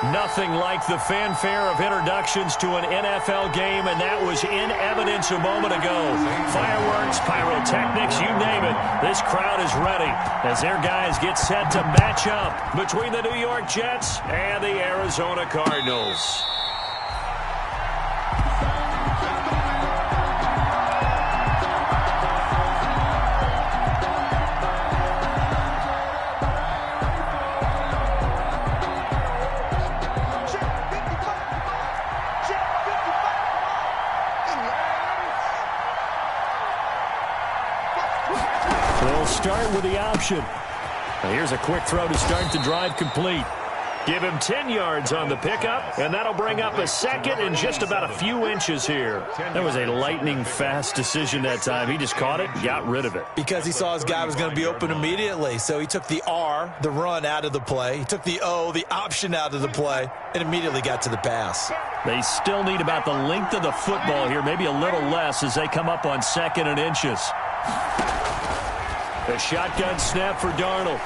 Nothing like the fanfare of introductions to an NFL game, and that was in evidence a moment ago. Fireworks, pyrotechnics, you name it. This crowd is ready as their guys get set to match up between the New York Jets and the Arizona Cardinals. They'll start with the option. Now here's a quick throw to start the drive complete. Give him 10 yards on the pickup, and that'll bring up a second and just about a few inches here. That was a lightning-fast decision that time. He just caught it, got rid of it. Because he saw his guy was going to be open immediately, so he took the R, the run, out of the play. He took the O, the option, out of the play, and immediately got to the pass. They still need about the length of the football here, maybe a little less as they come up on second and inches. A shotgun snap for Darnold.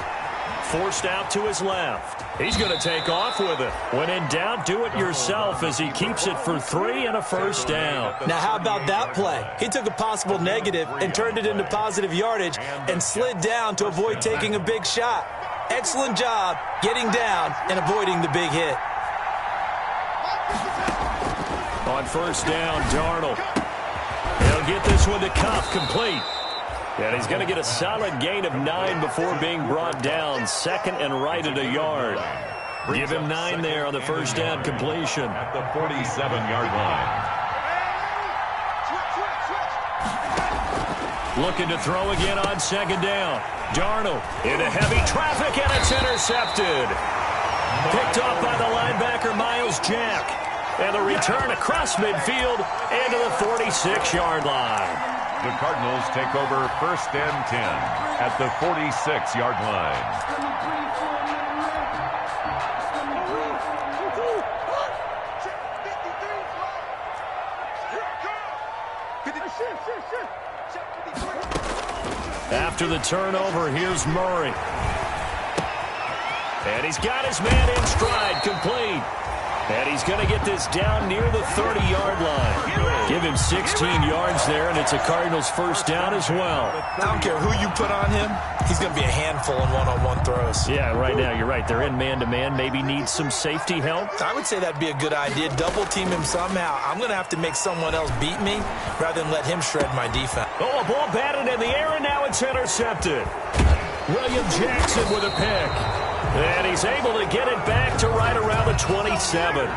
Forced out to his left. He's going to take off with it. When in doubt, do it yourself as he keeps it for 3 and a first down. Now, how about that play? He took a possible negative and turned it into positive yardage and slid down to avoid taking a big shot. Excellent job getting down and avoiding the big hit. On first down, Darnold. He'll get this one to Kupp, complete. And he's going to get a solid gain of 9 before being brought down. Second and right at a yard. Give him 9 there on the first down completion. At the 47-yard line. Looking to throw again on second down. Darnold into heavy traffic, and it's intercepted. Picked off by the linebacker, Miles Jack. And the return across midfield into the 46-yard line. The Cardinals take over first and 10 at the 46-yard line. After the turnover, here's Murray. And he's got his man in stride, complete. And he's going to get this down near the 30-yard line. Give him 16 yards there, and it's a Cardinals first down as well. I don't care who you put on him. He's going to be a handful in one-on-one throws. Yeah, right now, you're right. They're in man-to-man. Maybe needs some safety help. I would say that'd be a good idea. Double-team him somehow. I'm going to have to make someone else beat me rather than let him shred my defense. Oh, a ball batted in the air, and now it's intercepted. William Jackson with a pick. And he's able to get it back to right around the 27.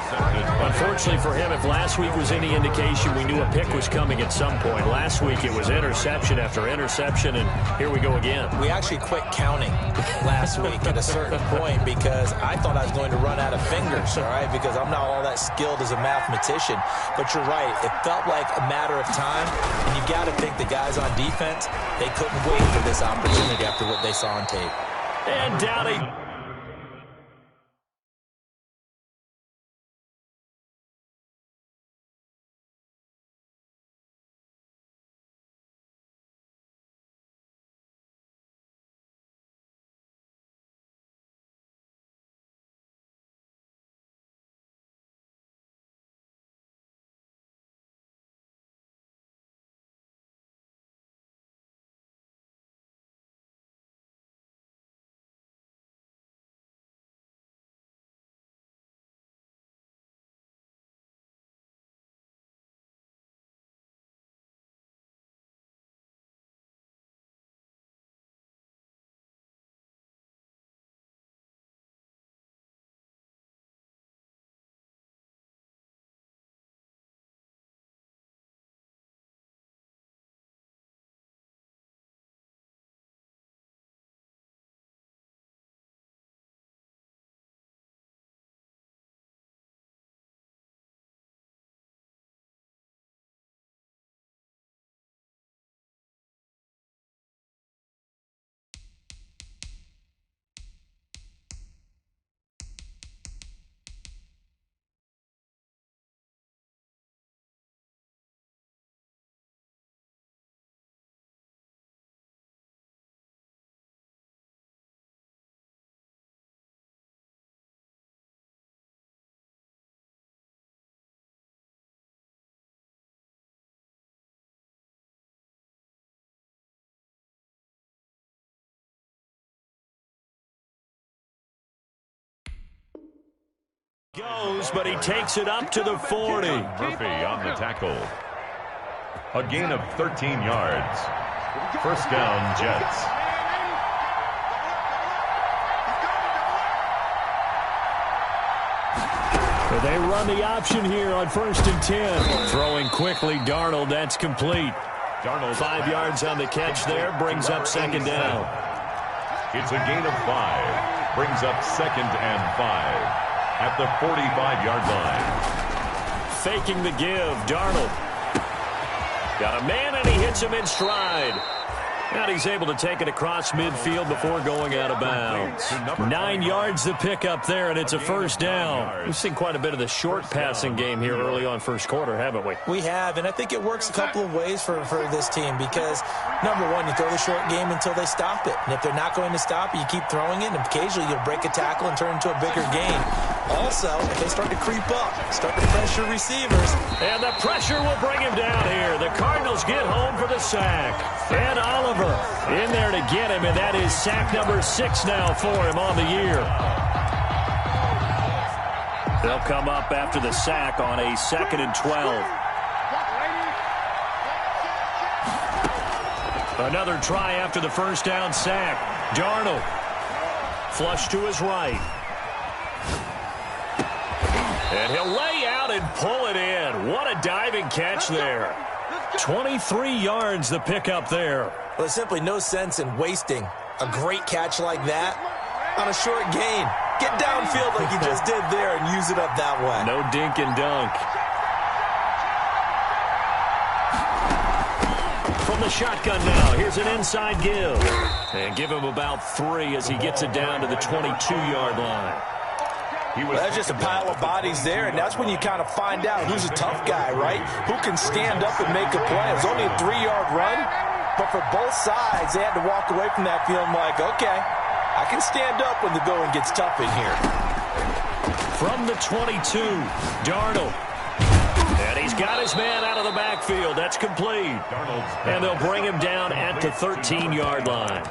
Unfortunately for him, if last week was any indication, we knew a pick was coming at some point. Last week it was interception after interception, and here we go again. We actually quit counting last week at a certain point because I thought I was going to run out of fingers, all right, because I'm not all that skilled as a mathematician. But you're right. It felt like a matter of time, and you got to think the guys on defense, they couldn't wait for this opportunity after what they saw on tape. And Downey Goes, but he takes it up to the 40. Murphy on the tackle. A gain of 13 yards. First down, Jets. They run the option here on 1st and 10. Throwing quickly, Darnold, that's complete. Darnold 5 yards on the catch there, brings up 2nd down. It's a gain of 5. Brings up 2nd and 5 at the 45-yard line. Faking the give, Darnold. Got a man, and he hits him in stride. And he's able to take it across midfield before going out of bounds. 9 yards to pick up there, and it's a first down. We've seen quite a bit of the short passing game here early on first quarter, haven't we? We have, and I think it works a couple of ways for this team because, number one, you throw the short game until they stop it. And if they're not going to stop it, you keep throwing it, and occasionally you'll break a tackle and turn into a bigger gain. Also, if they start to creep up, start to pressure receivers. And the pressure will bring him down here. The Cardinals get home for the sack. And Oliver in there to get him, and that is sack number 6 now for him on the year. They'll come up after the sack on a 2nd and 12. Another try after the first down sack. Darnold flush to his right. And he'll lay out and pull it in. What a diving catch there. 23 yards the pickup there. Well, there's simply no sense in wasting a great catch like that on a short gain. Get downfield like you just did there and use it up that way. No dink and dunk. From the shotgun now, here's an inside give. And give him about 3 as he gets it down to the 22-yard line. Well, that's just a pile of bodies there, and that's when you kind of find out who's a tough guy, right? Who can stand up and make a play. It was only a 3-yard run, but for both sides, they had to walk away from that feeling like, okay, I can stand up when the going gets tough in here. From the 22, Darnold. And he's got his man out of the backfield. That's complete. And they'll bring him down at the 13-yard line.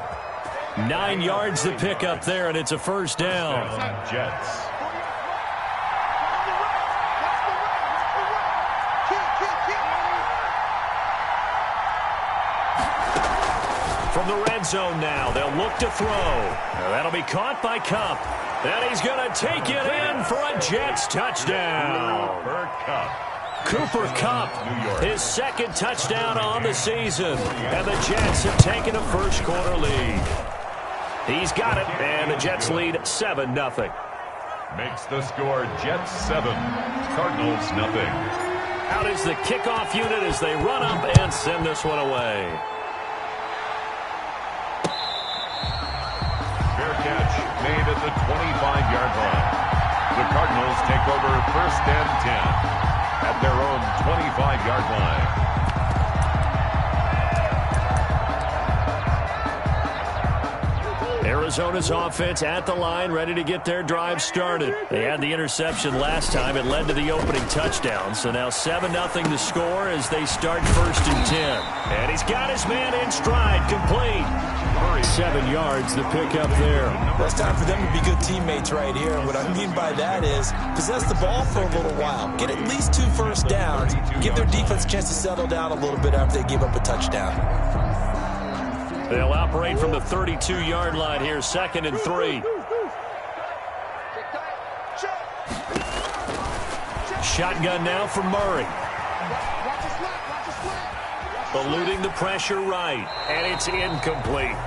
9 yards to pick up there, and it's a first down. Jets. From the red zone now, they'll look to throw. Now that'll be caught by Kupp. And he's going to take it in for a Jets touchdown. Cooper Kupp, his 2nd touchdown on the season. And the Jets have taken a first quarter lead. He's got it, and the Jets lead 7-0. Makes the score Jets 7, Cardinals nothing. Out is the kickoff unit as they run up and send this one away. Fair catch made at the 25-yard line. The Cardinals take over 1st and 10 at their own 25-yard line. Arizona's offense at the line, ready to get their drive started. They had the interception last time. It led to the opening touchdown. So now 7-0 to score as they start 1st and 10. And he's got his man in stride, complete. 7 yards the pick up there. Well, it's time for them to be good teammates right here. And what I mean by that is possess the ball for a little while. Get at least 2 first downs. Give their defense a chance to settle down a little bit after they give up a touchdown. They'll operate from the 32-yard line here, 2nd and 3. Shotgun now for Murray. Eluding the pressure right, and it's incomplete.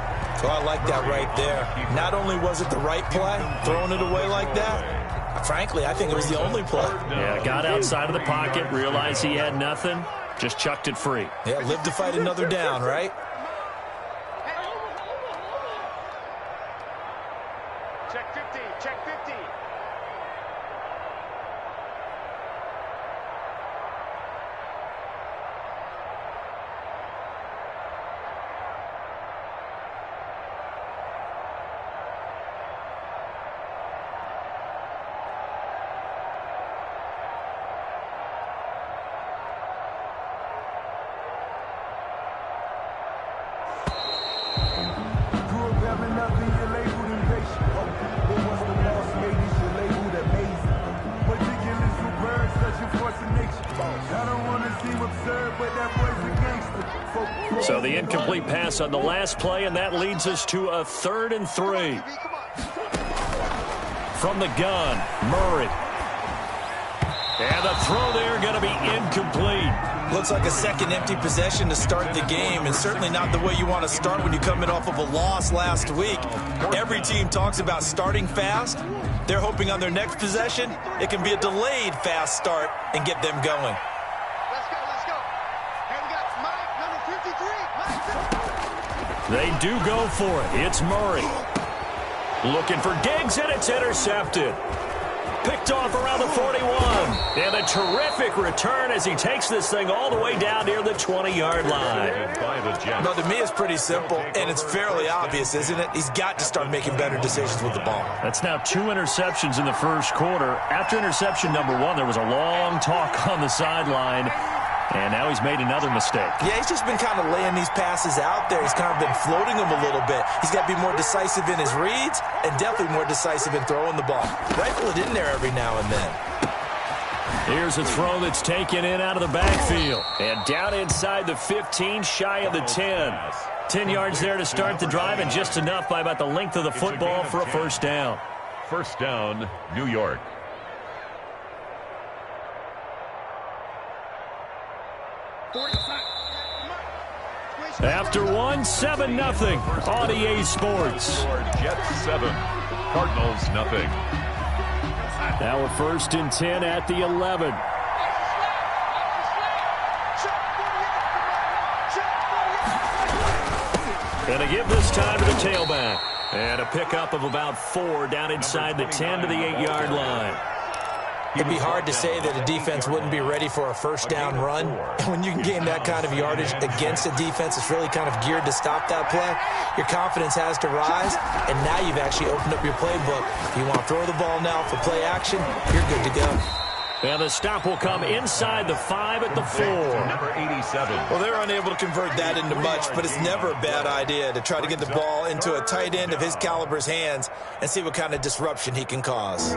So I like that right there. Not only was it the right play, throwing it away like that, frankly, I think it was the only play. Yeah, got outside of the pocket, realized he had nothing, just chucked it free. Yeah, live to fight another down, right? Check 50, check 50. the incomplete pass on the last play, and that leads us to a 3rd and 3. From the gun, Murray. And the throw there going to be incomplete. Looks like a second empty possession to start the game, and certainly not the way you want to start when you're coming off of a loss last week. Every team talks about starting fast. They're hoping on their next possession, it can be a delayed fast start and get them going. Let's go. And we got Mike, number 53. They do go for it. It's Murray. Looking for Diggs, and it's intercepted. Picked off around the 41. And a terrific return as he takes this thing all the way down near the 20-yard line. No, to me, it's pretty simple, and it's fairly obvious, isn't it? He's got to start making better decisions with the ball. That's now 2 interceptions in the first quarter. After interception number 1, there was a long talk on the sideline. And now he's made another mistake. Yeah, he's just been kind of laying these passes out there. He's kind of been floating them a little bit. He's got to be more decisive in his reads and definitely more decisive in throwing the ball. Rifle it in there every now and then. Here's a throw that's taken in out of the backfield. And down inside the 15, shy of the 10. 10 yards there to start the drive, and just enough by about the length of the football for a first down. First down, New York. After 1, 7-0 on EA Sports. Jets 7, Cardinals nothing. Now a 1st and 10 at the 11. And a give this time to the tailback. And a pickup of about 4 down inside the 10 to the 8-yard line. It'd be hard to say that a defense wouldn't be ready for a first down run. When you can gain that kind of yardage against a defense that's really kind of geared to stop that play, your confidence has to rise, and now you've actually opened up your playbook. If you want to throw the ball now for play action, you're good to go. And the stop will come inside the 5 at the 4. Number 87. Well, they're unable to convert that into much, but it's never a bad idea to try to get the ball into a tight end of his caliber's hands and see what kind of disruption he can cause.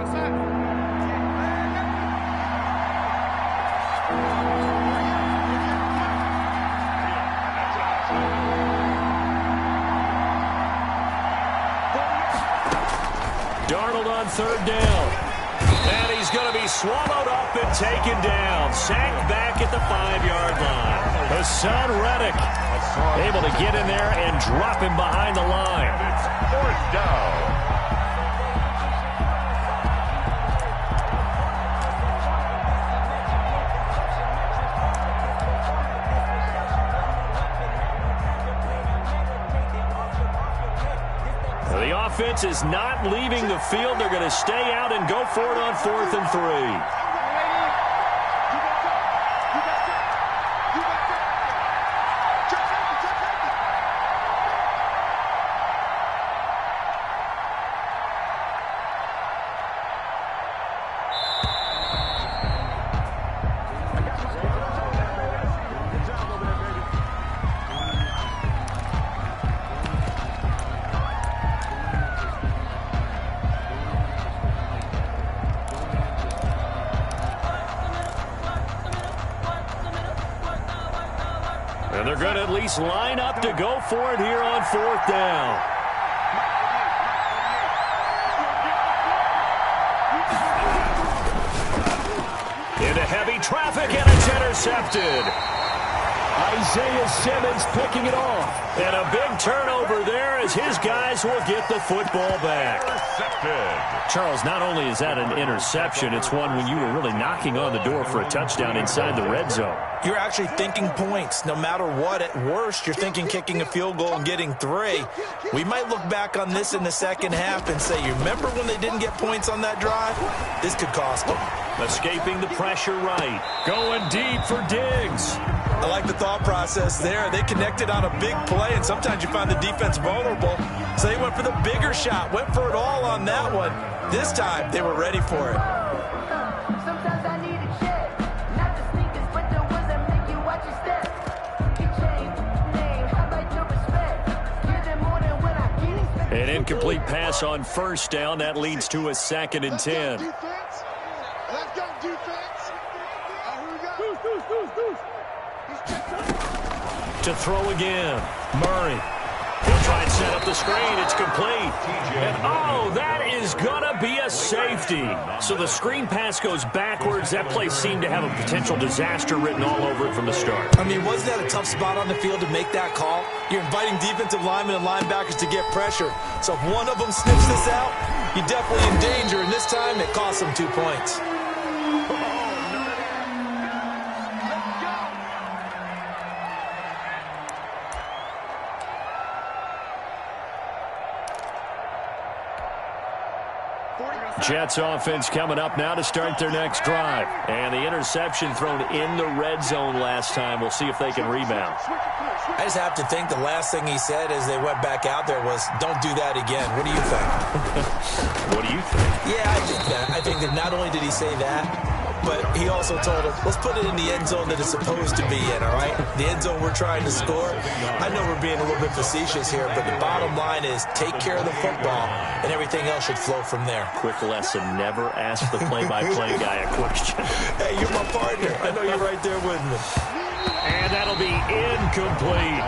Darnold on 3rd down. And he's going to be swallowed up and taken down. Sacked back at the 5-yard line. Hassan Reddick able to get in there and drop him behind the line. And it's 4th down. The offense is not leaving the field. They're going to stay out and go for it on 4th and 3. And they're going to at least line up to go for it here on 4th down. Into heavy traffic, and it's intercepted. Isaiah Simmons picking it off. And a big turnover there as his guys will get the football back. Charles, not only is that an interception, it's one when you were really knocking on the door for a touchdown inside the red zone. You're actually thinking points. No matter what, at worst, you're thinking kicking a field goal and getting 3. We might look back on this in the second half and say, you remember when they didn't get points on that drive? This could cost them. Escaping the pressure right. Going deep for Diggs. I like the thought process there. They connected on a big play, and sometimes you find the defense vulnerable. So they went for the bigger shot, went for it all on that one. This time, they were ready for it. Sometimes I need a check, not the sneakers, but the ones that make you watch your step. You change name, how about your respect? Give them more than what I can expect. An incomplete pass on 1st down. That leads to a 2nd and 10. Let's go, defense. Here we go. To throw again. Murray. He'll try and set up the screen. It's complete. And, oh, that is going to be a safety. So the screen pass goes backwards. That play seemed to have a potential disaster written all over it from the start. I mean, wasn't that a tough spot on the field to make that call? You're inviting defensive linemen and linebackers to get pressure. So if one of them sniffs this out, you're definitely in danger. And this time, it cost them 2 points. Jets offense coming up now to start their next drive. And the interception thrown in the red zone last time. We'll see if they can rebound. I just have to think the last thing he said as they went back out there was, don't do that again. What do you think? What do you think? Yeah, I think that. I think that not only did he say that, but he also told him, let's put it in the end zone that it's supposed to be in, all right? The end zone we're trying to score. I know we're being a little bit facetious here, but the bottom line is take care of the football, and everything else should flow from there. Quick lesson, never ask the play-by-play guy a question. Hey, you're my partner. I know you're right there with me. And that'll be incomplete.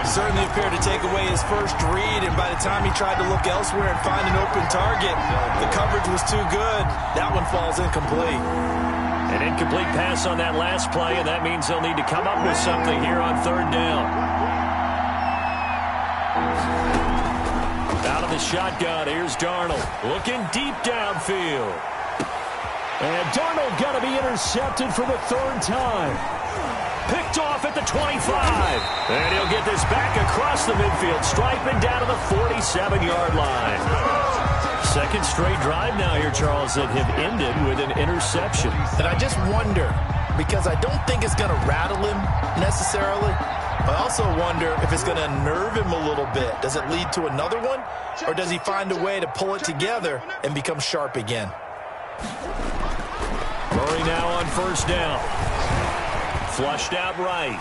Certainly appeared to take away his first read, and by the time he tried to look elsewhere and find an open target, the coverage was too good. That one falls incomplete. An incomplete pass on that last play, and that means they'll need to come up with something here on third down. Out of the shotgun, here's Darnold. Looking deep downfield. And Darnold got to be intercepted for the third time. Picked off at the 25. And he'll get this back across the midfield stripe and down to the 47-yard line. Second straight drive now here, Charles, that have ended with an interception. And I just wonder, because I don't think it's going to rattle him necessarily, I also wonder if it's going to unnerve him a little bit. Does it lead to another one? Or does he find a way to pull it together and become sharp again? Murray now on first down. Flushed out right.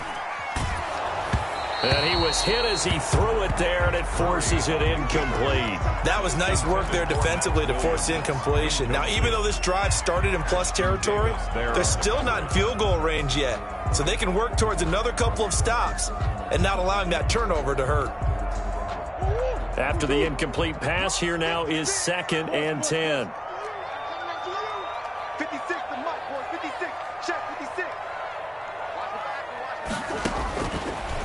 And he was hit as he threw it there, and it forces it incomplete. That was nice work there defensively to force incompletion. Now, even though this drive started in plus territory, they're still not in field goal range yet. So they can work towards another couple of stops and not allowing that turnover to hurt. After the incomplete pass, here now is 2nd and 10. 56, the mic, boys, 56. Check 56.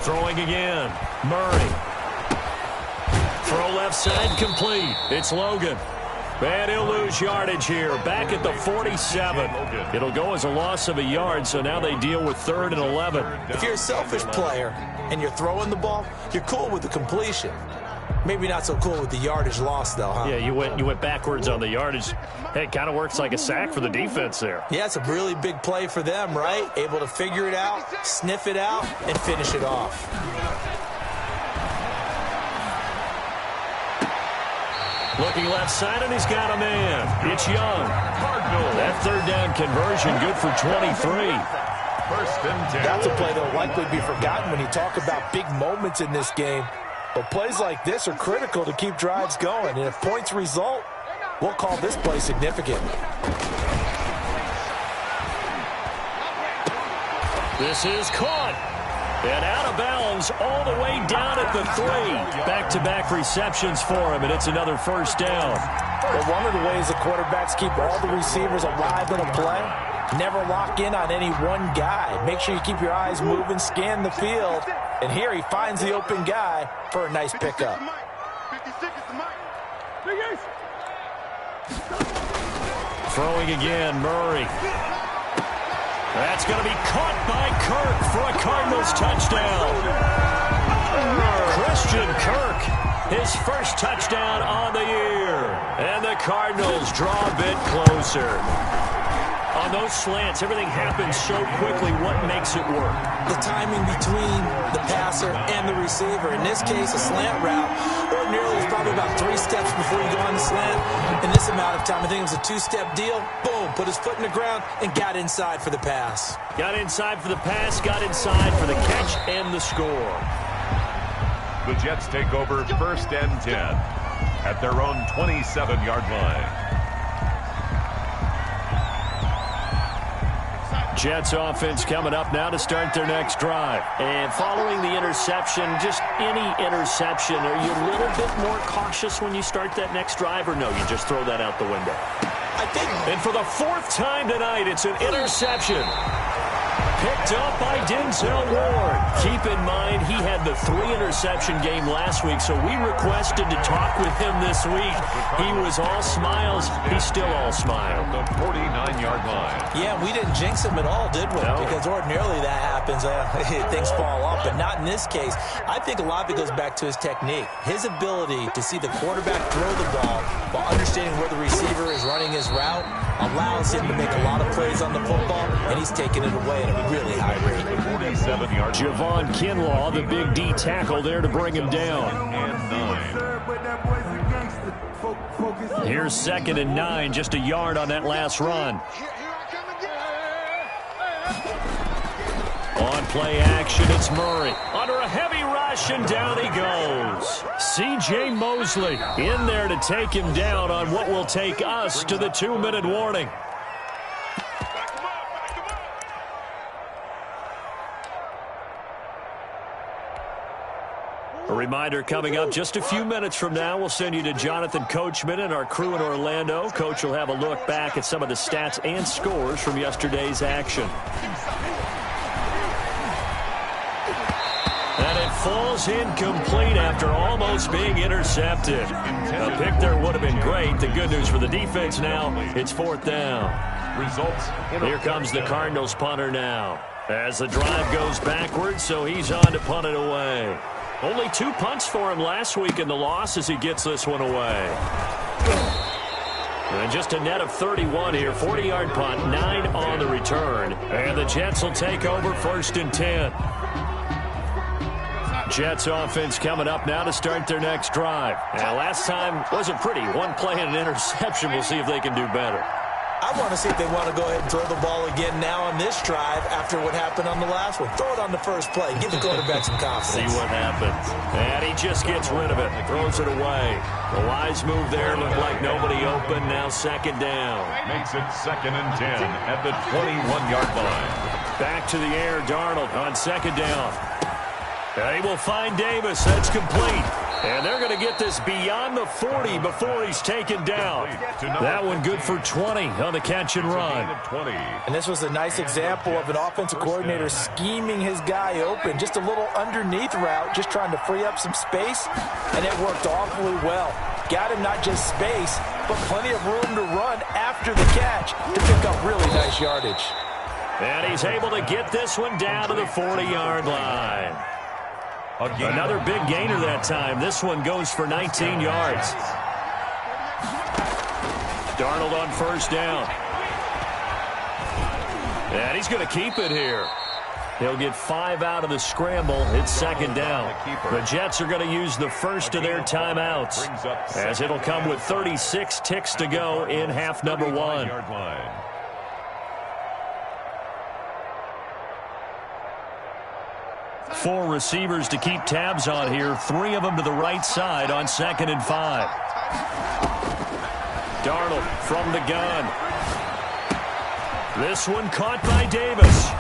Throwing again. Murray. Throw left side complete. It's Logan. And he'll lose yardage here. Back at the 47. It'll go as a loss of a yard, so now they deal with 3rd and 11. If you're a selfish player and you're throwing the ball, you're cool with the completion. Maybe not so cool with the yardage loss, though, huh? Yeah, you went backwards on the yardage. Hey, it kind of works like a sack for the defense there. Yeah, it's a really big play for them, right? Able to figure it out, sniff it out, and finish it off. Looking left side, and he's got a man. It's Young. That third down conversion, good for 23. 1st and 10. That's a play that will likely be forgotten when you talk about big moments in this game. But plays like this are critical to keep drives going. And if points result, we'll call this play significant. This is caught. And out of bounds all the way down at the 3. Back-to-back receptions for him, and it's another first down. But one of the ways the quarterbacks keep all the receivers alive in a play, never lock in on any one guy. Make sure you keep your eyes moving, scan the field. And here he finds the open guy for a nice pickup. 56 is the mic. Throwing again, Murray. That's going to be caught by Kirk for a Cardinals touchdown. Christian Kirk, his first touchdown on the year. And the Cardinals draw a bit closer. On those slants, everything happens so quickly. What makes it work? The timing between the passer and the receiver. In this case, a slant route ordinarily is probably about 3 steps before you go on the slant. In this amount of time, I think it was a 2-step deal. Boom, put his foot in the ground and got inside for the pass. Got inside for the pass, got inside for the catch and the score. The Jets take over 1st and 10 at their own 27-yard line. Jets offense coming up now to start their next drive. And following the interception, just any interception, are you a little bit more cautious when you start that next drive, or no, you just throw that out the window? I think. And for the fourth time tonight, it's an interception. Picked up by Denzel Ward. Keep in mind, he had the 3-interception game last week, so we requested to talk with him this week. He was all smiles. He's still all smile. The 49-yard line. Yeah, we didn't jinx him at all, did we? No. Because ordinarily that happens. Things fall off, but not in this case. I think a lot of it goes back to his technique. His ability to see the quarterback throw the ball while understanding where the receiver is running his route allows him to make a lot of plays on the football, and he's taking it away at a really high rate. 47-yard. Javon Kinlaw, the big D tackle there to bring him down. And 9. Here's 2nd and 9, just a yard on that last run. On play action, it's Murray. Under a heavy rush, and down he goes. C.J. Mosley in there to take him down on what will take us to the 2-minute warning. A reminder coming up just a few minutes from now, we'll send you to Jonathan Coachman and our crew in Orlando. Coach will have a look back at some of the stats and scores from yesterday's action. And it falls incomplete after almost being intercepted. A pick there would have been great. The good news for the defense now, it's 4th down. Results. Here comes the Cardinals punter now. As the drive goes backwards, so he's on to punt it away. Only 2 punts for him last week in the loss as he gets this one away. And just a net of 31 here. 40-yard punt, 9 on the return. And the Jets will take over 1st and 10. Jets offense coming up now to start their next drive. And last time wasn't pretty. 1 play and an interception. We'll see if they can do better. I want to see if they want to go ahead and throw the ball again now on this drive after what happened on the last one. Throw it on the first play. Give the quarterback some confidence. See what happens. And he just gets rid of it. Throws it away. The wise move there. Looked like nobody open. Now 2nd down. Makes it 2nd and 10 at the 21-yard line. Back to the air. Darnold on 2nd down. And he will find Davis. That's complete. And they're going to get this beyond the 40 before he's taken down. That one good for 20 on the catch and run. And this was a nice example of an offensive coordinator scheming his guy open. Just a little underneath route, just trying to free up some space. And it worked awfully well. Got him not just space, but plenty of room to run after the catch to pick up really nice yardage. And he's able to get this one down to the 40-yard line. Another big gainer that time. This one goes for 19 yards. Darnold on 1st down. And he's going to keep it here. He'll get 5 out of the scramble. It's 2nd down. The Jets are going to use the first of their timeouts, as it'll come with 36 ticks to go in half number 1. 4 receivers to keep tabs on here. 3 of them to the right side on 2nd and 5. Darnold from the gun. This one caught by Davis.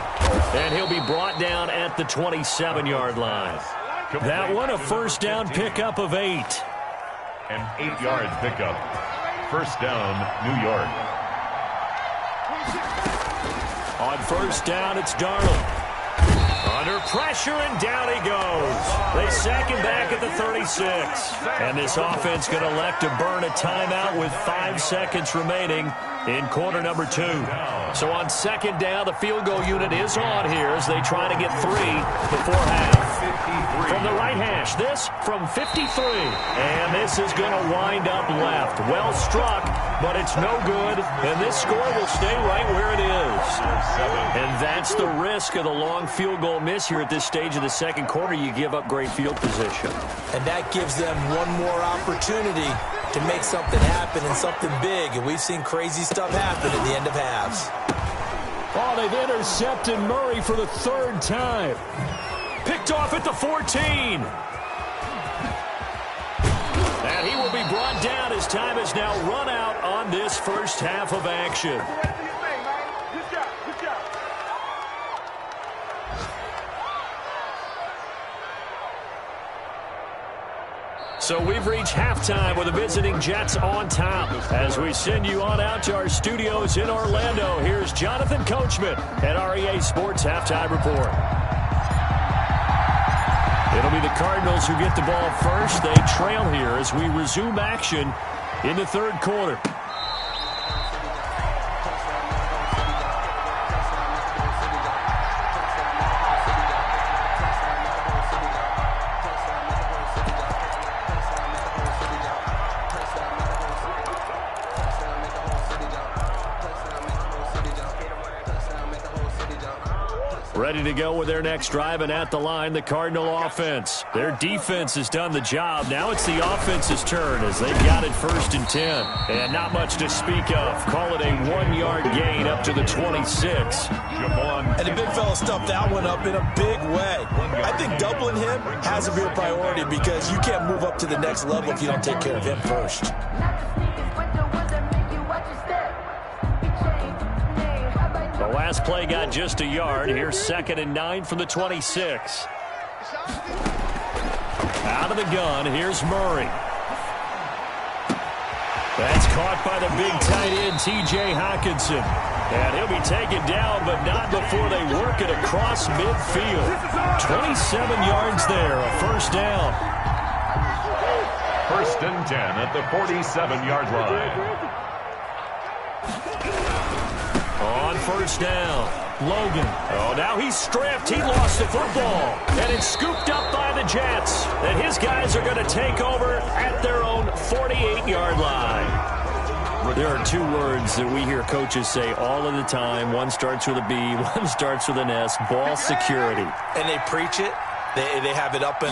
And he'll be brought down at the 27-yard line. That one a 1st down pickup of 8. An 8-yard pickup. 1st down, New York. On 1st down, it's Darnold. Under pressure, and down he goes. They sack him back at the 36. And this offense going to elect to burn a timeout with 5 seconds remaining in quarter number 2. So on 2nd down, the field goal unit is on here as they try to get 3 before half. From the right hash, this from 53. And this is going to wind up left. Well struck, but it's no good. And this score will stay right where it is. And that's the risk of the long field goal miss here at this stage of the 2nd quarter. You give up great field position. And that gives them one more opportunity to make something happen and something big. And we've seen crazy stuff happen at the end of halves. Oh, they've intercepted Murray for the 3rd time. Picked off at the 14. And he will be brought down as time has now run out on this first half of action. So we've reached halftime with the visiting Jets on top. As we send you on out to our studios in Orlando, here's Jonathan Coachman at REA Sports Halftime Report. It'll be the Cardinals who get the ball first. They trail here as we resume action in the third quarter. Ready to go with their next drive, and at the line, the Cardinal offense. Their defense has done the job. Now it's the offense's turn as they've got it 1st and 10. And not much to speak of. Call it a 1-yard gain up to the 26. And the big fella stuffed that one up in a big way. I think doubling him has to be a priority because you can't move up to the next level if you don't take care of him first. The last play got just a yard. Here's 2nd and 9 from the 26. Out of the gun, here's Murray. That's caught by the big tight end, T.J. Hockenson. And he'll be taken down, but not before they work it across midfield. 27 yards there, a 1st down. 1st and 10 at the 47-yard line. On 1st down, Logan. Oh, now he's stripped. He lost the football. And it's scooped up by the Jets. And his guys are going to take over at their own 48-yard line. There are 2 words that we hear coaches say all of the time. One starts with a B, one starts with an S. Ball security. And they preach it. They have it up in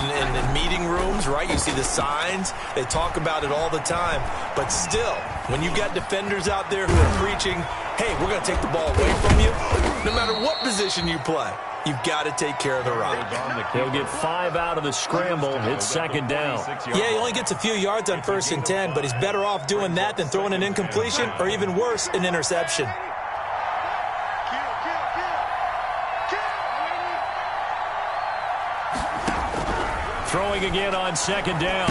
meeting rooms, right? You see the signs. They talk about it all the time. But still, when you've got defenders out there who are preaching, hey, we're going to take the ball away from you, no matter what position you play, you've got to take care of the rock. He'll get 5 out of the scramble. It's 2nd down. Yeah, he only gets a few yards on 1st and 10, but he's better off doing that than throwing an incompletion or even worse, an interception. Throwing again on 2nd down.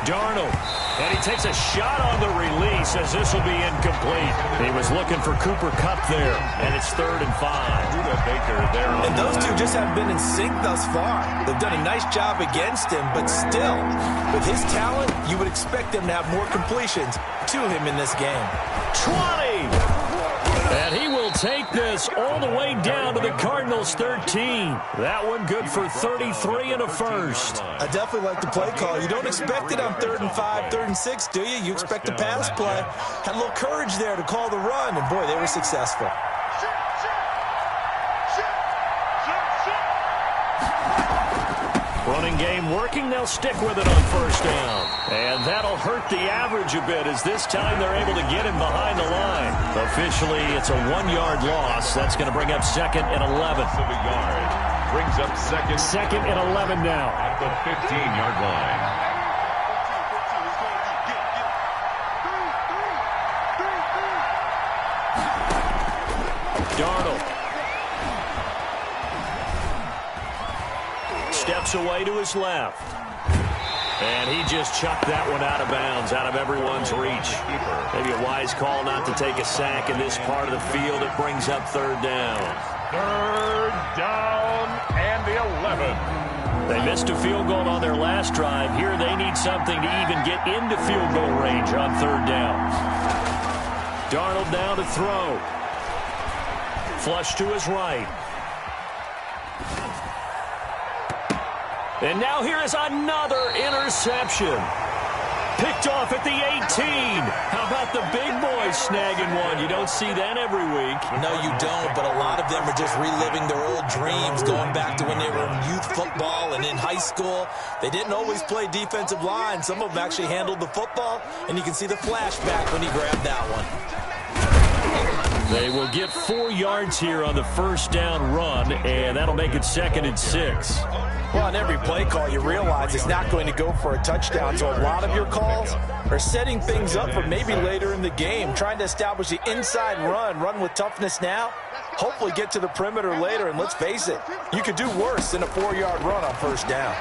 Darnold. And he takes a shot on the release as this will be incomplete. He was looking for Cooper Kupp there, and it's 3rd and 5. And those two just haven't been in sync thus far. They've done a nice job against him, but still, with his talent, you would expect them to have more completions to him in this game. 20! And he will take this all the way down to the Cardinals' 13. That one good for 33 and a 1st. I definitely like the play call. You don't expect it on 3rd and 5, 3rd and 6, do you? You expect a pass play. Had a little courage there to call the run, and boy, they were successful. Running game working. They'll stick with it on 1st down. And that'll hurt the average a bit as this time they're able to get him behind the line. Officially, it's a 1-yard loss. That's going to bring up 2nd and 11. Brings up 2nd and 11 now. At the 15-yard line. Darnold. Steps away to his left. And he just chucked that one out of bounds, out of everyone's reach. Maybe a wise call not to take a sack in this part of the field. It brings up 3rd down. 3rd down and the 11. They missed a field goal on their last drive. Here they need something to even get into field goal range on 3rd down. Darnold now to throw. Flush to his right. And now here is another interception. Picked off at the 18. How about the big boys snagging one? You don't see that every week. No, you don't, but a lot of them are just reliving their old dreams, going back to when they were in youth football and in high school. They didn't always play defensive line. Some of them actually handled the football, and you can see the flashback when he grabbed that one. They will get 4 yards here on the 1st down run, and that'll make it 2nd and 6. Well, on every play call, you realize it's not going to go for a touchdown, so a lot of your calls are setting things up for maybe later in the game, trying to establish the inside run with toughness now, hopefully get to the perimeter later, and let's face it, you could do worse than a 4-yard run on 1st down.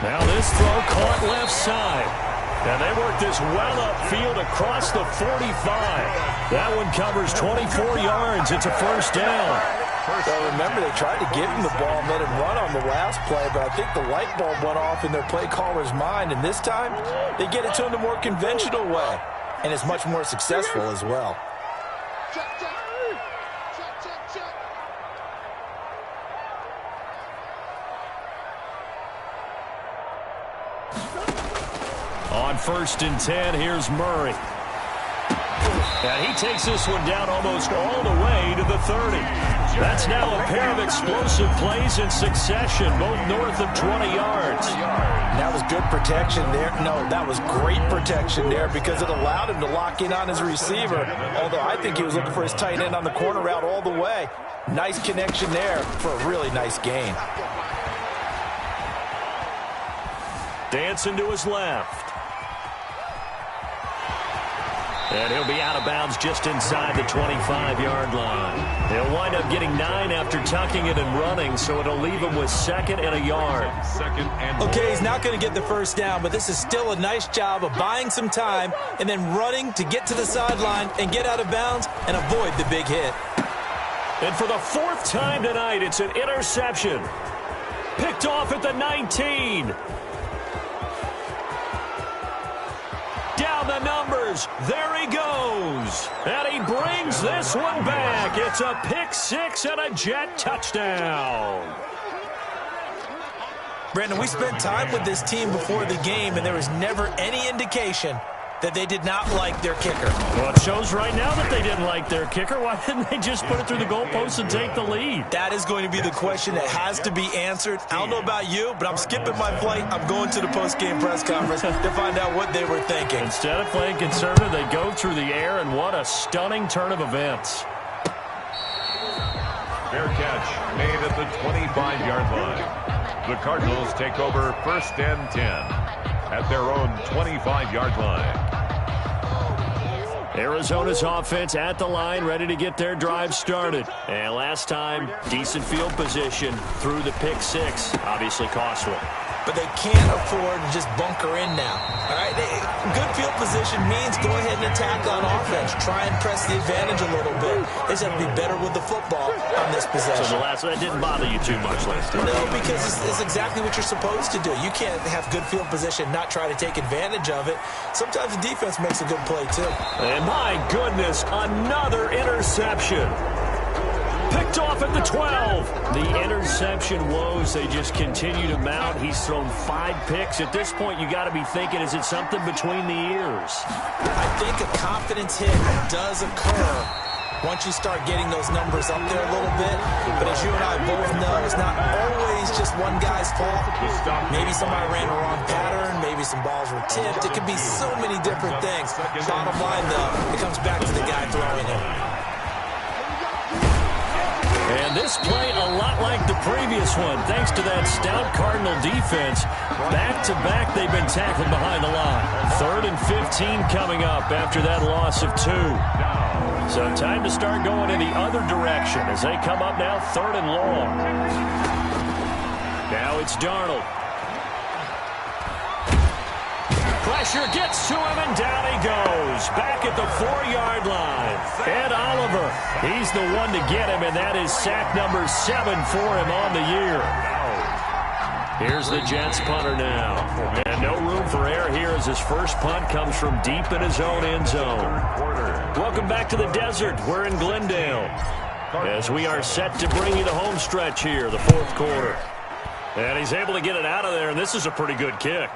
Now this throw caught left side. And they work this well upfield across the 45. That one covers 24 yards. It's a first down. Well, remember, they tried to give him the ball and let him run on the last play, but I think the light bulb went off in their play caller's mind, and this time they get it to him the more conventional way, and it's much more successful as well. On 1st and 10, here's Murray. And he takes this one down almost all the way to the 30. That's now a pair of explosive plays in succession, both north of 20 yards. That was good protection there. No, that was great protection there because it allowed him to lock in on his receiver, although I think he was looking for his tight end on the corner route all the way. Nice connection there for a really nice gain. Dancing to his left. And he'll be out of bounds just inside the 25-yard line. He'll wind up getting 9 after tucking it and running, so it'll leave him with 2nd and a yard. Okay, he's not going to get the first down, but this is still a nice job of buying some time and then running to get to the sideline and get out of bounds and avoid the big hit. And for the 4th time tonight, it's an interception. Picked off at the 19. Down the numbers. There he goes. And he brings this one back. It's a pick 6 and a Jet touchdown. Brandon, we spent time with this team before the game, and there was never any indication that they did not like their kicker. Well, it shows right now that they didn't like their kicker. Why didn't they just put it through the goalpost and take the lead? That is going to be the question that has to be answered. I don't know about you, but I'm skipping my flight. I'm going to the post-game press conference to find out what they were thinking. Instead of playing conservative, they go through the air, and what a stunning turn of events. Fair catch made at the 25-yard line. The Cardinals take over 1st and 10 at their own 25-yard line. Arizona's offense at the line, ready to get their drive started. And last time, decent field position through the pick 6. Obviously costly. But they can't afford to just bunker in now. All right, good field position means go ahead and attack on offense. Try and press the advantage a little bit. They just have to be better with the football on this possession. So that didn't bother you too much last time? No, because it's exactly what you're supposed to do. You can't have good field position, not try to take advantage of it. Sometimes the defense makes a good play, too. And my goodness, another interception. Picked off at the 12. The interception woes, they just continue to mount. He's thrown 5 picks. At this point, you got to be thinking, is it something between the ears? I think a confidence hit does occur once you start getting those numbers up there a little bit. But as you and I both know, it's not always just one guy's fault. Maybe somebody ran a wrong pattern. Maybe some balls were tipped. It could be so many different things. Bottom line, though, it comes back to the guy throwing it. And this play a lot like the previous one, thanks to that stout Cardinal defense. Back-to-back, they've been tackled behind the line. 3rd and 15 coming up after that loss of 2. So time to start going in the other direction as they come up now 3rd and long. Now it's Darnold. Pressure gets to him, and down he goes. Back at the 4-yard line. Ed Oliver, he's the one to get him, and that is sack number 7 for him on the year. Here's the Jets punter now. And no room for error here as his first punt comes from deep in his own end zone. Welcome back to the desert. We're in Glendale as we are set to bring you the home stretch here, the 4th quarter. And he's able to get it out of there, and this is a pretty good kick.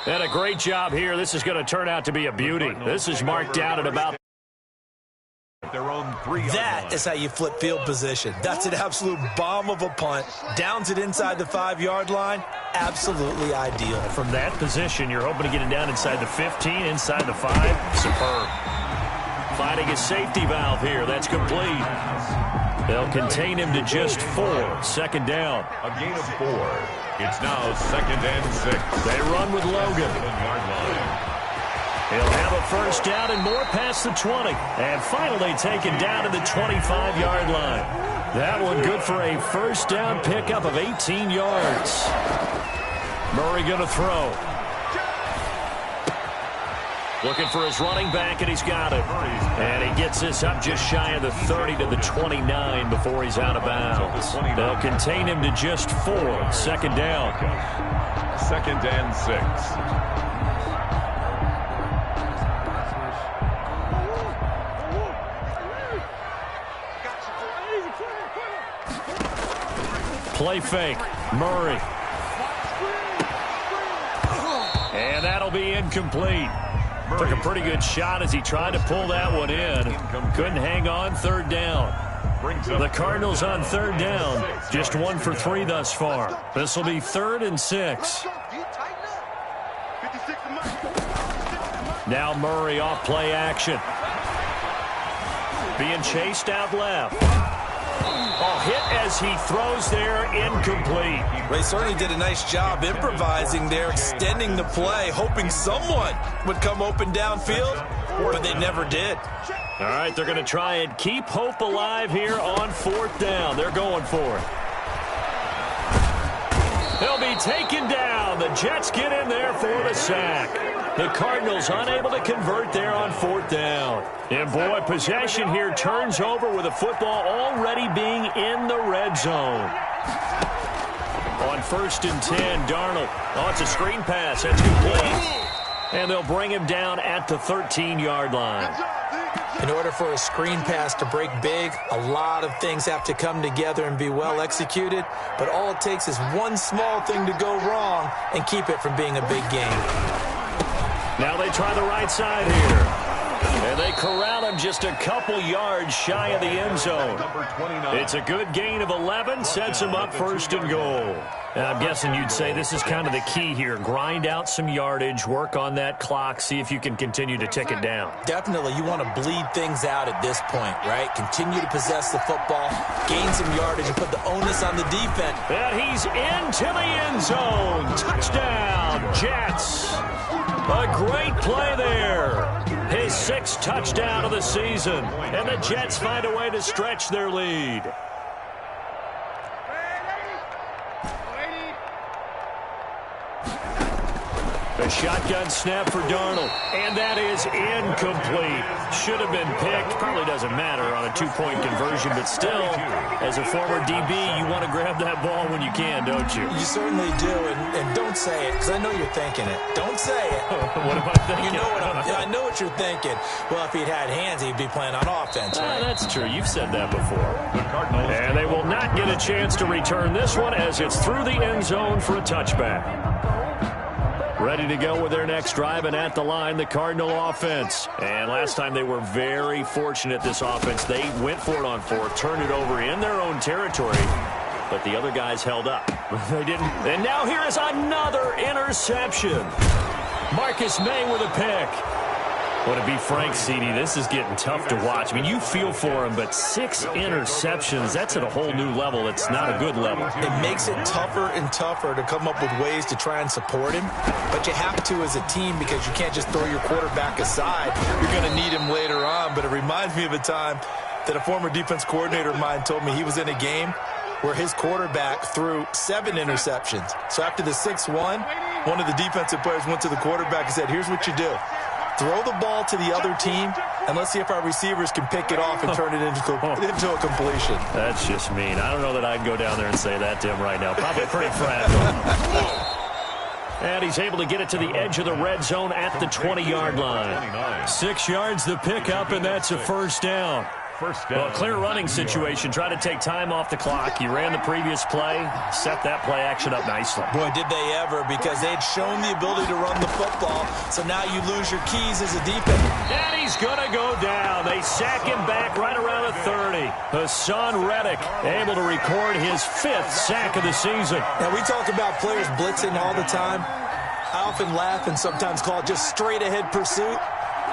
And a great job here. This is going to turn out to be a beauty. This is marked out at about their own 3-yard That line. is how you flip field position. That's an absolute bomb of a punt. Downs it inside the 5-yard line. Absolutely ideal. From that position, you're hoping to get it down inside the 15, inside the 5. Superb. Finding a safety valve here. That's complete. They'll contain him to just 4. 2nd down. A gain of 4. It's now 2nd and 6. They run with Logan. 7-yard line. He'll have a first down and more past the 20. And finally taken down to the 25-yard line. That one good for a first down pickup of 18 yards. Murray going to throw. Looking for his running back, and he's got it. And he gets this up just shy of the 30 to the 29 before he's out of bounds. They'll contain him to just 4. Second down. 2nd and 6. Play fake. Murray. And that'll be incomplete. Took a pretty good shot as he tried to pull that one in. Couldn't hang on. Third down. The Cardinals on third down. Just 1 for 3 thus far. This will be 3rd and 6. Now Murray off play action. Being chased out left. Oh, hit as he throws there, incomplete. They certainly did a nice job improvising there, extending the play, hoping someone would come open downfield, but they never did. All right, they're going to try and keep hope alive here on 4th down. They're going for it. They'll be taken down. The Jets get in there for the sack. The Cardinals unable to convert there on 4th down. And, boy, possession here turns over with the football already being in the red zone. On 1st and 10, Darnold. Oh, it's a screen pass. That's complete. And they'll bring him down at the 13-yard line. In order for a screen pass to break big, a lot of things have to come together and be well executed. But all it takes is one small thing to go wrong and keep it from being a big game. Now they try the right side here. And they corral him just a couple yards shy of the end zone. It's a good gain of 11, sets him up 1st and goal. And I'm guessing you'd say this is kind of the key here. Grind out some yardage, work on that clock, see if you can continue to tick it down. Definitely, you want to bleed things out at this point, right? Continue to possess the football, gain some yardage, and put the onus on the defense. And he's into the end zone. Touchdown, Jets. A great play there. His 6th touchdown of the season. And the Jets find a way to stretch their lead. A shotgun snap for Darnold. And that is incomplete. Should have been picked. Probably doesn't matter on a 2-point conversion, but still, as a former DB, you want to grab that ball when you can, don't you? You certainly do, and don't say it, because I know you're thinking it. Don't say it. What am I thinking? You know what I know what you're thinking. Well, if he'd had hands, he'd be playing on offense, right? That's true. You've said that before. And they will not get a chance to return this one as it's through the end zone for a touchback. Ready to go with their next drive, and at the line, the Cardinal offense. And last time they were very fortunate, this offense. They went for it on 4th, turned it over in their own territory, but the other guys held up. They didn't. And now here is another interception. Marcus May with a pick. Would it be Frank Seedy? This is getting tough to watch. I mean, you feel for him, but 6 interceptions, that's at a whole new level. It's not a good level. It makes it tougher and tougher to come up with ways to try and support him, but you have to as a team because you can't just throw your quarterback aside. You're going to need him later on, but it reminds me of a time that a former defense coordinator of mine told me he was in a game where his quarterback threw 7 interceptions. So after the 6th one of the defensive players went to the quarterback and said, here's what you do. Throw the ball to the other team, and let's see if our receivers can pick it off and turn it into a completion. That's just mean. I don't know that I'd go down there and say that to him right now. Probably pretty fragile. And he's able to get it to the edge of the red zone at the 20-yard line. 6 yards the pickup, and that's a first down. Well, clear running situation. Try to take time off the clock. You ran the previous play, set that play action up nicely. Boy, did they ever, because they'd shown the ability to run the football, so now you lose your keys as a defense. And he's going to go down. They sack him back right around the 30. Hassan Reddick able to record his 5th sack of the season. Now, we talk about players blitzing all the time. I often laugh and sometimes call it just straight-ahead pursuit.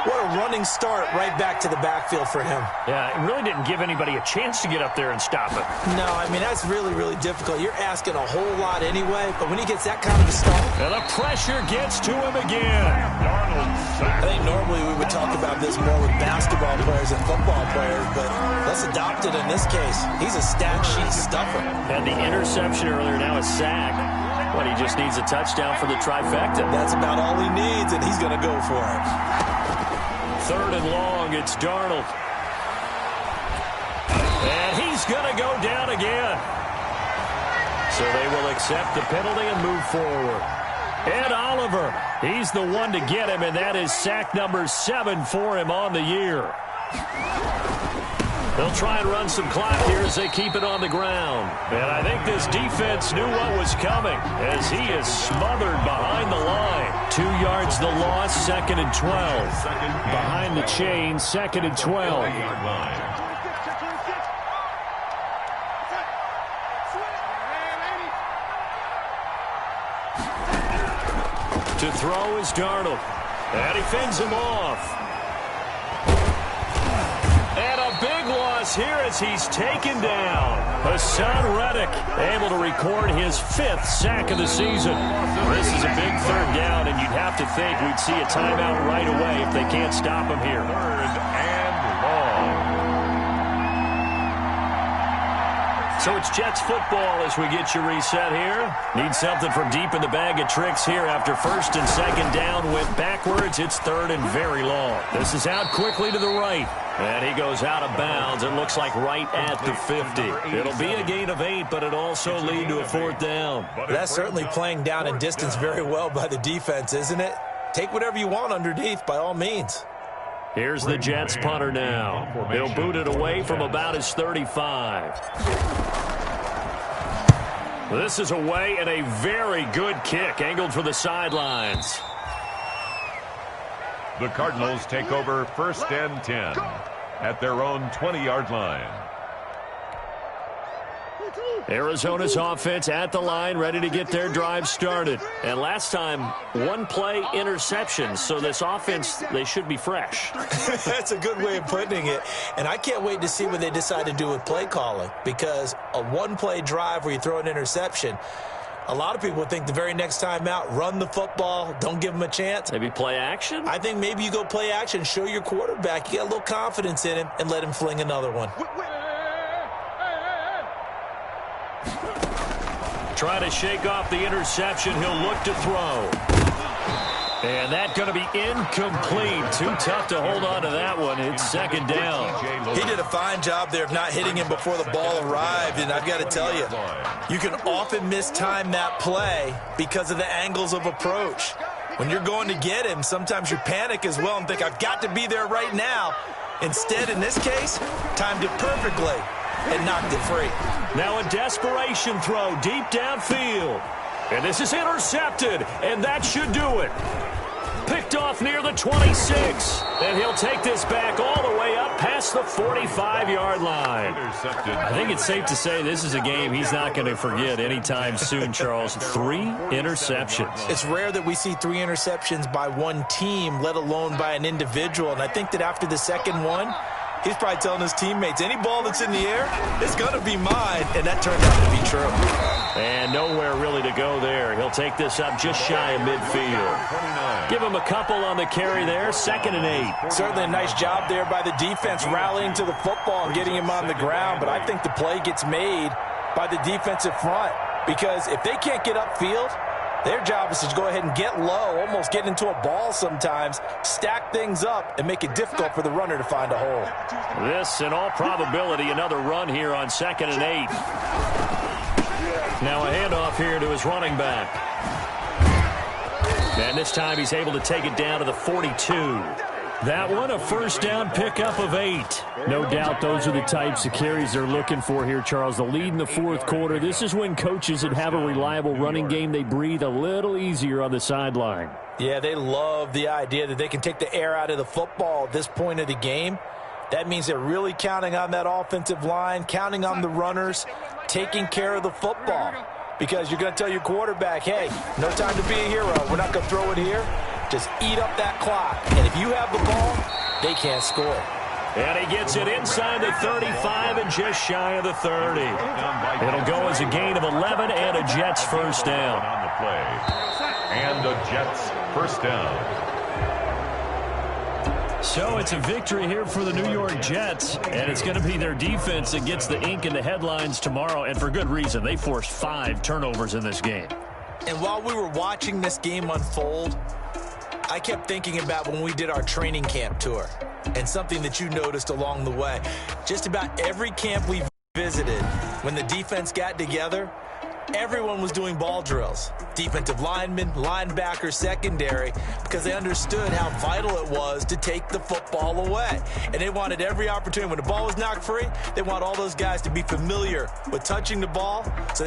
What a running start right back to the backfield for him. Yeah, it really didn't give anybody a chance to get up there and stop it. No, I mean, that's really, really difficult. You're asking a whole lot anyway, but when he gets that kind of a start. And the pressure gets to him again. I think normally we would talk about this more with basketball players and football players, but let's adopt it in this case. He's a stat sheet stuffer. Had the interception earlier, now a sack. But he just needs a touchdown for the trifecta. That's about all he needs, and he's going to go for it. 3rd and long, it's Darnold. And he's going to go down again. So they will accept the penalty and move forward. Ed Oliver, he's the one to get him, and that is sack number 7 for him on the year. They'll try and run some clock here as they keep it on the ground. And I think this defense knew what was coming as he is smothered behind the line. 2 yards the loss, 2nd and 12. Behind the chain, 2nd and 12. To throw is Darnold. And he fends him off. And a big loss here as he's taken down. Hassan Reddick able to record his 5th sack of the season. This is a big 3rd down, and you'd have to think we'd see a timeout right away if they can't stop him here. 3rd and long. So it's Jets football as we get you reset here. Need something from deep in the bag of tricks here after 1st and 2nd down. Went backwards. It's 3rd and very long. This is out quickly to the right. And he goes out of bounds. It looks like right at the 50. It'll be a gain of 8, but it'll also lead to a 4th down. That's certainly playing down in distance very well by the defense, isn't it? Take whatever you want underneath, by all means. Here's the Jets punter now. They'll boot it away from about his 35. This is away and a very good kick angled for the sidelines. The Cardinals take over 1st and 10 at their own 20-yard line. Arizona's offense at the line, ready to get their drive started. And last time, 1-play interception, so this offense, they should be fresh. That's a good way of putting it. And I can't wait to see what they decide to do with play calling, because a 1-play drive where you throw an interception, a lot of people would think the very next time out, run the football, don't give him a chance. Maybe play action? I think maybe you go play action, show your quarterback, you got a little confidence in him, and let him fling another one. Try to shake off the interception. He'll look to throw. And that's going to be incomplete. Too tough to hold on to that one. It's 2nd down. He did a fine job there of not hitting him before the ball arrived. And I've got to tell you, you can often mistime that play because of the angles of approach. When you're going to get him, sometimes you panic as well and think, I've got to be there right now. Instead, in this case, timed it perfectly and knocked it free. Now a desperation throw deep downfield. And this is intercepted, and that should do it. Picked off near the 26. And he'll take this back all the way up past the 45-yard line. I think it's safe to say this is a game he's not going to forget anytime soon, Charles. 3 interceptions. It's rare that we see 3 interceptions by one team, let alone by an individual. And I think that after the 2nd one, he's probably telling his teammates, any ball that's in the air, it's going to be mine. And that turned out to be true. And nowhere really to go there. He'll take this up just shy of midfield. Give him a couple on the carry there. 2nd and 8. Certainly a nice job there by the defense rallying to the football and getting him on the ground. But I think the play gets made by the defensive front. Because if they can't get upfield, their job is to go ahead and get low, almost get into a ball sometimes, stack things up, and make it difficult for the runner to find a hole. This, in all probability, another run here on 2nd and 8. Now a handoff here to his running back. And this time he's able to take it down to the 42. That one, a 1st down pickup of 8. No doubt those are the types of carries they're looking for here, Charles. The lead in the 4th quarter. This is when coaches that have a reliable running game, they breathe a little easier on the sideline. Yeah, they love the idea that they can take the air out of the football at this point of the game. That means they're really counting on that offensive line, counting on the runners, taking care of the football. Because you're going to tell your quarterback, hey, no time to be a hero. We're not going to throw it here. just eat up that clock. And if you have the ball, they can't score. And he gets it inside the 35 and just shy of the 30. It'll go as a gain of 11 and a Jets first down. On the play. And the Jets first down. So it's a victory here for the New York Jets, and it's going to be their defense that gets the ink in the headlines tomorrow, and for good reason. They forced 5 turnovers in this game. And while we were watching this game unfold, I kept thinking about when we did our training camp tour and something that you noticed along the way. Just about every camp we visited, when the defense got together, everyone was doing ball drills. Defensive linemen, linebackers, secondary, because they understood how vital it was to take the football away. And they wanted every opportunity. When the ball was knocked free, they want all those guys to be familiar with touching the ball. So